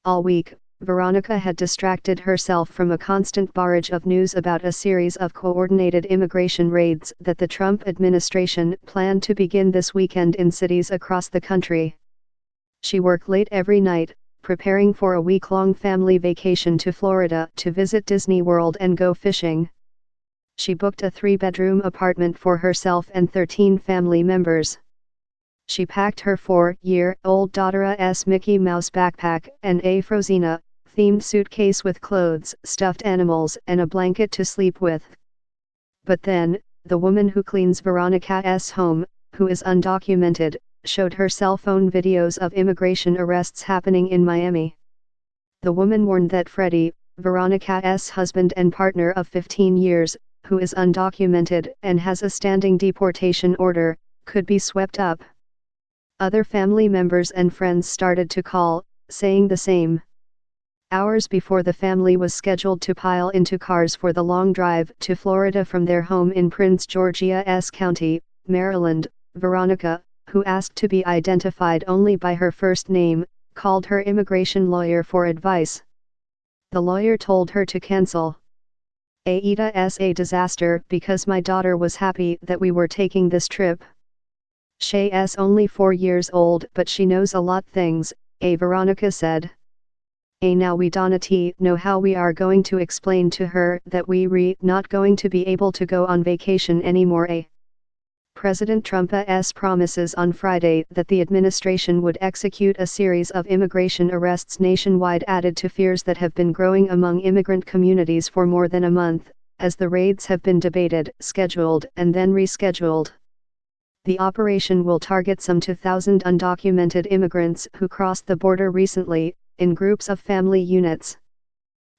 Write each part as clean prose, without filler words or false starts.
All week, Veronica had distracted herself from a constant barrage of news about a series of coordinated immigration raids that the Trump administration planned to begin this weekend in cities across the country. She worked late every night, preparing for a week-long family vacation to Florida to visit Disney World and go fishing. She booked a 3-bedroom apartment for herself and 13 family members. She packed her 4-year-old daughter's Mickey Mouse backpack and a Frozena-themed suitcase with clothes, stuffed animals, and a blanket to sleep with. But then, the woman who cleans Veronica's home, who is undocumented, showed her cell phone videos of immigration arrests happening in Miami. The woman warned that Freddie, Veronica's husband and partner of 15 years, who is undocumented and has a standing deportation order, could be swept up. Other family members and friends started to call, saying the same. Hours before the family was scheduled to pile into cars for the long drive to Florida from their home in Prince George's County, Maryland, Veronica, who asked to be identified only by her first name, called her immigration lawyer for advice. The lawyer told her to cancel. It's a disaster because my daughter was happy that we were taking this trip. She's only 4 years old but she knows a lot things, Veronica said. Now we don't know how we are going to explain to her that we not going to be able to go on vacation anymore. President Trump's promises on Friday that the administration would execute a series of immigration arrests nationwide added to fears that have been growing among immigrant communities for more than a month, as the raids have been debated, scheduled, and then rescheduled. The operation will target some 2,000 undocumented immigrants who crossed the border recently, in groups of family units.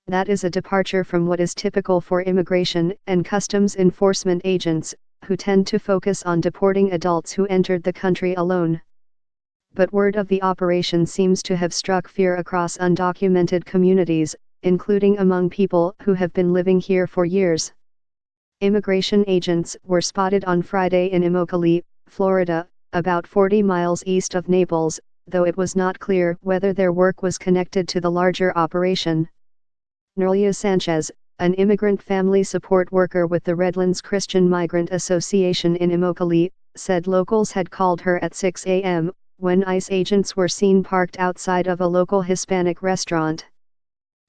That is a departure from what is typical for immigration and customs enforcement agents, who tend to focus on deporting adults who entered the country alone. But word of the operation seems to have struck fear across undocumented communities, including among people who have been living here for years. Immigration agents were spotted on Friday in Immokalee, Florida, about 40 miles east of Naples, though it was not clear whether their work was connected to the larger operation. Noelia Sanchez, an immigrant family support worker with the Redlands Christian Migrant Association in Immokalee, said locals had called her at 6 a.m., when ICE agents were seen parked outside of a local Hispanic restaurant.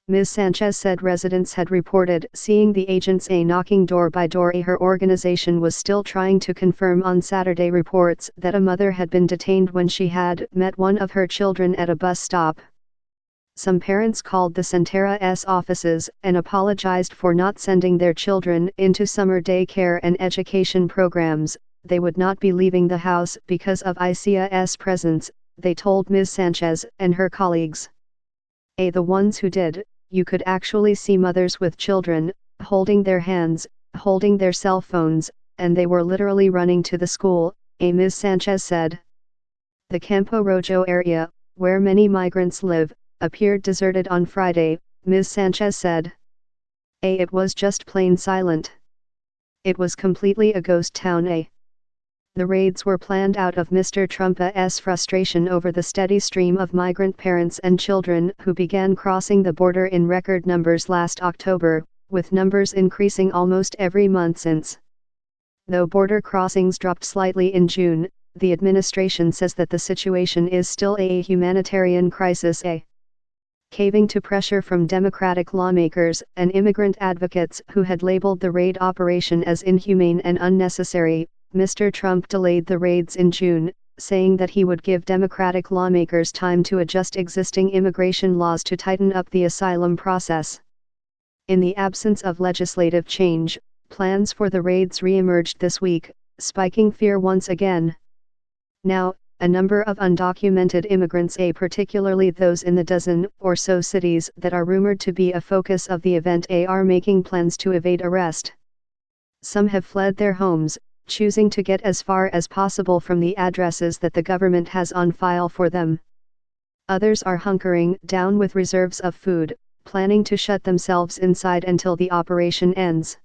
Ms. Sanchez said residents had reported seeing the agents knocking door by door. Her organization was still trying to confirm on Saturday reports that a mother had been detained when she had met one of her children at a bus stop. Some parents called the Centera's offices and apologized for not sending their children into summer daycare and education programs. They would not be leaving the house because of ICE's presence, they told Ms. Sanchez and her colleagues. The ones who did, you could actually see mothers with children, holding their hands, holding their cell phones, and they were literally running to the school, Ms. Sanchez said. The Campo Rojo area, where many migrants live, appeared deserted on Friday, Ms. Sanchez said. It was just plain silent. It was completely a ghost town. The raids were planned out of Mr. Trump's frustration over the steady stream of migrant parents and children who began crossing the border in record numbers last October, with numbers increasing almost every month since. Though border crossings dropped slightly in June, the administration says that the situation is still a humanitarian crisis. Caving to pressure from Democratic lawmakers and immigrant advocates who had labeled the raid operation as inhumane and unnecessary, Mr. Trump delayed the raids in June, saying that he would give Democratic lawmakers time to adjust existing immigration laws to tighten up the asylum process. In the absence of legislative change, plans for the raids re-emerged this week, spiking fear once again. Now, a number of undocumented immigrants, particularly those in the dozen or so cities that are rumored to be a focus of the event, are making plans to evade arrest. Some have fled their homes, choosing to get as far as possible from the addresses that the government has on file for them. Others are hunkering down with reserves of food, planning to shut themselves inside until the operation ends.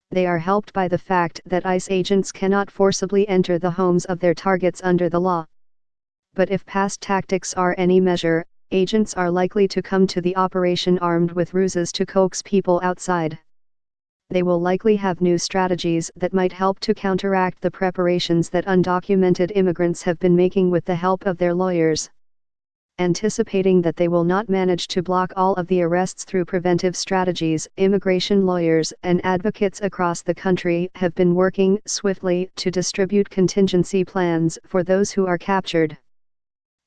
They are helped by the fact that ICE agents cannot forcibly enter the homes of their targets under the law. But if past tactics are any measure, Agents are likely to come to the operation armed with ruses to coax people outside. They will likely have new strategies that might help to counteract the preparations that undocumented immigrants have been making with the help of their lawyers. Anticipating that they will not manage to block all of the arrests through preventive strategies, immigration lawyers and advocates across the country have been working swiftly to distribute contingency plans for those who are captured.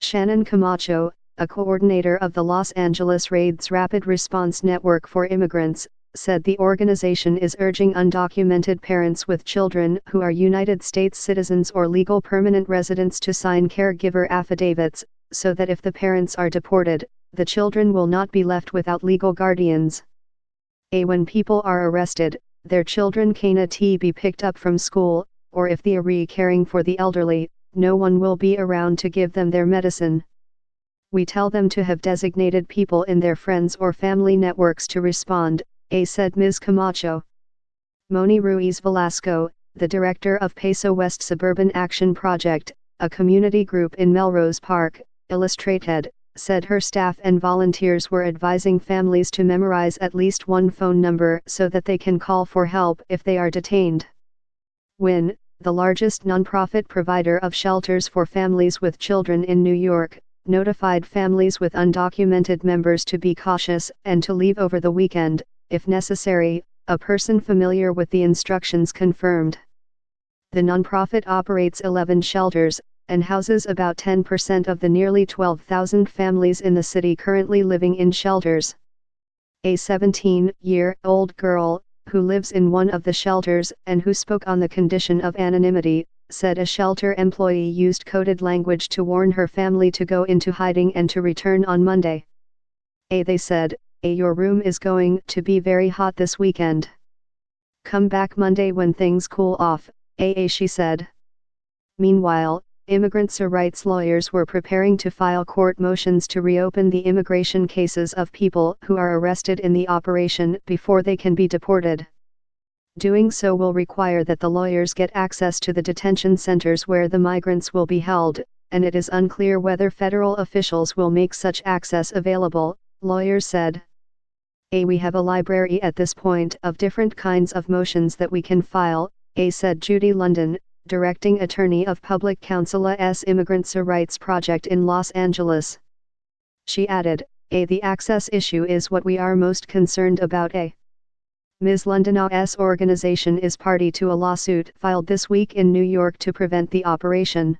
Shannon Camacho, a coordinator of the Los Angeles Raids Rapid Response Network for Immigrants, said the organization is urging undocumented parents with children who are United States citizens or legal permanent residents to sign caregiver affidavits, so that if the parents are deported, the children will not be left without legal guardians. When people are arrested, their children cannot be picked up from school, or if they are caring for the elderly, no one will be around to give them their medicine. We tell them to have designated people in their friends or family networks to respond, said Ms. Camacho. Moni Ruiz Velasco, the director of Peso West Suburban Action Project, a community group in Melrose Park, Illustrated, said her staff and volunteers were advising families to memorize at least one phone number so that they can call for help if they are detained. WIN, the largest nonprofit provider of shelters for families with children in New York, notified families with undocumented members to be cautious and to leave over the weekend, if necessary, a person familiar with the instructions confirmed. The nonprofit operates 11 shelters, and houses about 10% of the nearly 12,000 families in the city currently living in shelters. A 17-year-old girl, who lives in one of the shelters and who spoke on the condition of anonymity, said a shelter employee used coded language to warn her family to go into hiding and to return on Monday. They said, your room is going to be very hot this weekend. Come back Monday when things cool off, she said. Meanwhile, immigrants' rights lawyers were preparing to file court motions to reopen the immigration cases of people who are arrested in the operation before they can be deported. Doing so will require that the lawyers get access to the detention centers where the migrants will be held, and it is unclear whether federal officials will make such access available, lawyers said. We have a library at this point of different kinds of motions that we can file, said Judy London, directing attorney of Public Counsel's Immigrants' Rights Project in Los Angeles. She added, the access issue is what we are most concerned about. Ms. London's organization is party to a lawsuit filed this week in New York to prevent the operation.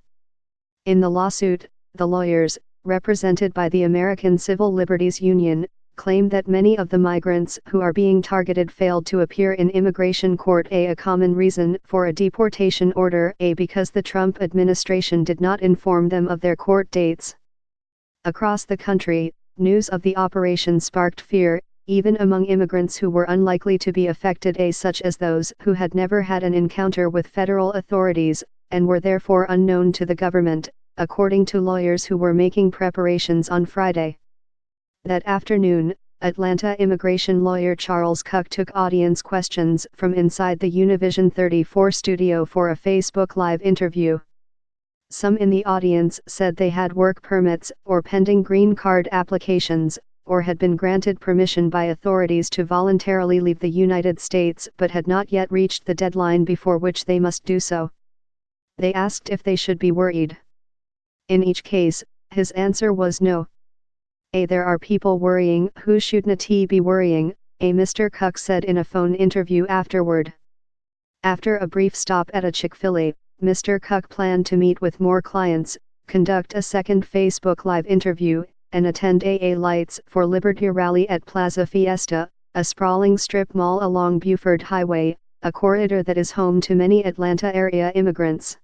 In the lawsuit, the lawyers, represented by the American Civil Liberties Union, claim that many of the migrants who are being targeted failed to appear in immigration court, a common reason for a deportation order, because the Trump administration did not inform them of their court dates. Across the country, news of the operation sparked fear, even among immigrants who were unlikely to be affected, such as those who had never had an encounter with federal authorities, and were therefore unknown to the government, according to lawyers who were making preparations on Friday. That afternoon, Atlanta immigration lawyer Charles Cook took audience questions from inside the Univision 34 studio for a Facebook Live interview. Some in the audience said they had work permits or pending green card applications, or had been granted permission by authorities to voluntarily leave the United States but had not yet reached the deadline before which they must do so. They asked if they should be worried. In each case, his answer was no. There are people worrying who shouldn't be worrying, Mr. Cook said in a phone interview afterward. After a brief stop at a Chick-fil-A, Mr. Cook planned to meet with more clients, conduct a second Facebook Live interview, and attend a Lights for Liberty rally at Plaza Fiesta, a sprawling strip mall along Buford Highway, a corridor that is home to many Atlanta area immigrants.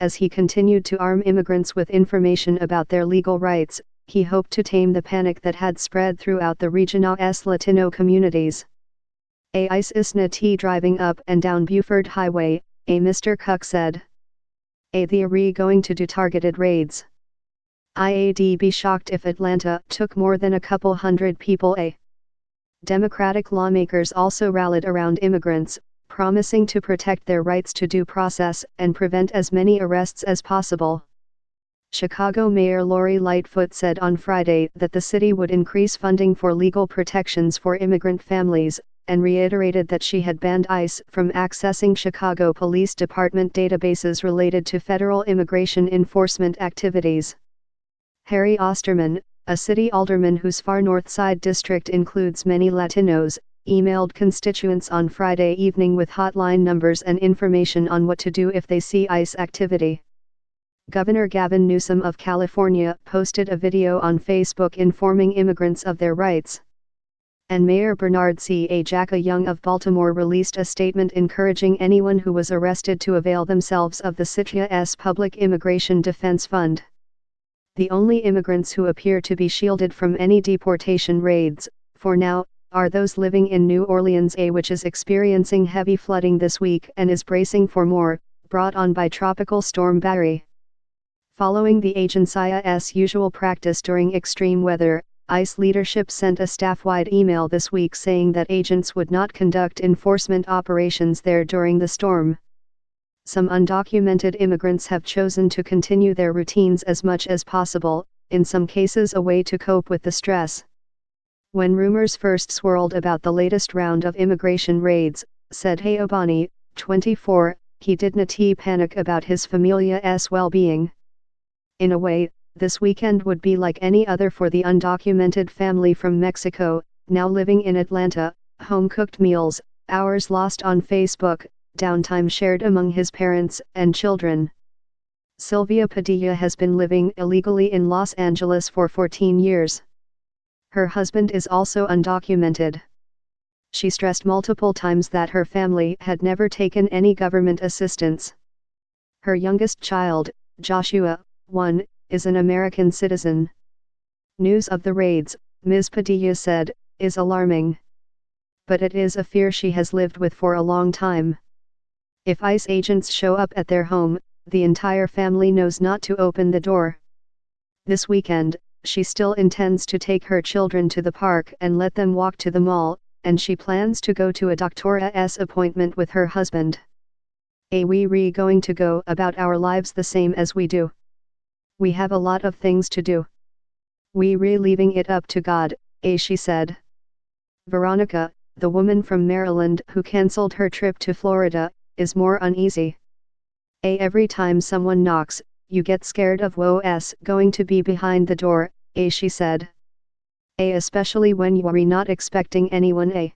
As he continued to arm immigrants with information about their legal rights, he hoped to tame the panic that had spread throughout the region's Latino communities. ICE is not driving up and down Buford Highway, Mr. Cook said. They are going to do targeted raids. I'd be shocked if Atlanta took more than a couple hundred people. Democratic lawmakers also rallied around immigrants, promising to protect their rights to due process and prevent as many arrests as possible. Chicago Mayor Lori Lightfoot said on Friday that the city would increase funding for legal protections for immigrant families, and reiterated that she had banned ICE from accessing Chicago Police Department databases related to federal immigration enforcement activities. Harry Osterman, a city alderman whose Far North Side district includes many Latinos, emailed constituents on Friday evening with hotline numbers and information on what to do if they see ICE activity. Governor Gavin Newsom of California posted a video on Facebook informing immigrants of their rights. And Mayor Bernard C. A. Jacka Young of Baltimore released a statement encouraging anyone who was arrested to avail themselves of the city's Public Immigration Defense Fund. The only immigrants who appear to be shielded from any deportation raids, for now, are those living in New Orleans, which is experiencing heavy flooding this week and is bracing for more, brought on by Tropical Storm Barry. Following the agency's usual practice during extreme weather, ICE leadership sent a staff-wide email this week saying that agents would not conduct enforcement operations there during the storm. Some undocumented immigrants have chosen to continue their routines as much as possible, in some cases a way to cope with the stress. When rumors first swirled about the latest round of immigration raids, said Hayobani, 24, he didn't panic about his familia's well-being. In a way, this weekend would be like any other for the undocumented family from Mexico, now living in Atlanta, home-cooked meals, hours lost on Facebook, downtime shared among his parents and children. Sylvia Padilla has been living illegally in Los Angeles for 14 years. Her husband is also undocumented. She stressed multiple times that her family had never taken any government assistance. Her youngest child, Joshua, 1, is an American citizen. News of the raids, Ms. Padilla said, is alarming. But it is a fear she has lived with for a long time. If ICE agents show up at their home, the entire family knows not to open the door. This weekend, she still intends to take her children to the park and let them walk to the mall, and she plans to go to a doctor's appointment with her husband. We going to go about our lives the same as we do. We have a lot of things to do. We leaving it up to God, she said. Veronica, the woman from Maryland who cancelled her trip to Florida, is more uneasy. Every time someone knocks, you get scared of what's going to be behind the door, she said. Especially when you're not expecting anyone.